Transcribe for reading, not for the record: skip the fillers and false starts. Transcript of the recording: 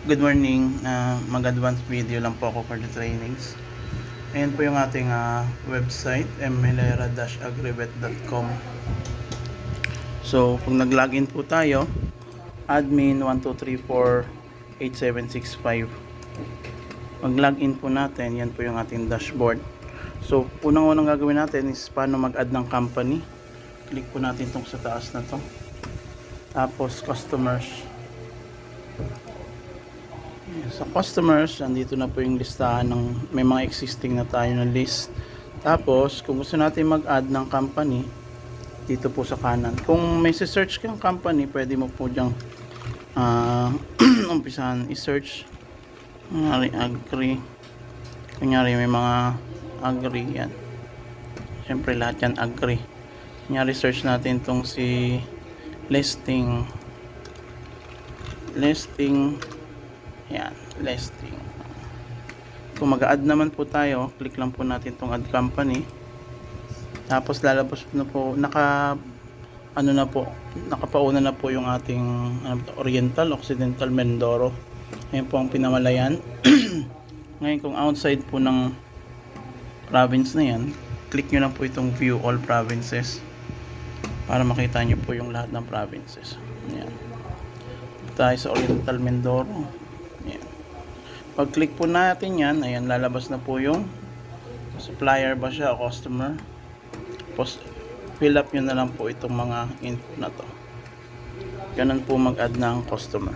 Good morning. Mag-advanced video lang po ako for the trainings. Ayan po yung ating website, mhelera-agribet.com. So, pag nag-login po tayo, admin 12348765. Mag-login po natin, yan po yung ating dashboard. So, unang-unang gagawin natin is paano mag-add ng company. Click po natin itong sa taas na to. Tapos, customers. Sa customers, andito na po yung listahan ng may mga existing na tayo na list. Tapos, kung gusto natin mag-add ng company, dito po sa kanan. Kung may search kang company, pwede mo po diyang umpisahan i-search. Kunyari, agree. Kunyari, may mga agree yan. Siyempre, lahat yan agree. Kunyari, search natin itong si listing. Yan, listing. Kung mag-add naman po tayo, click lang po natin itong add company. Tapos lalabas na po, nakapauna na po yung ating Oriental, Occidental, Mindoro. Ayan po ang pinamalayan. Ngayon kung outside po ng province na yan, click nyo lang po itong view all provinces para makita nyo po yung lahat ng provinces. Ayan. Tayo sa Oriental, Mindoro. Ayan. Pag click po natin yan, ayan, lalabas na po yung supplier ba siya o customer. Tapos fill up nyo na lang po itong mga info na to. Ganun po mag-add ng customer.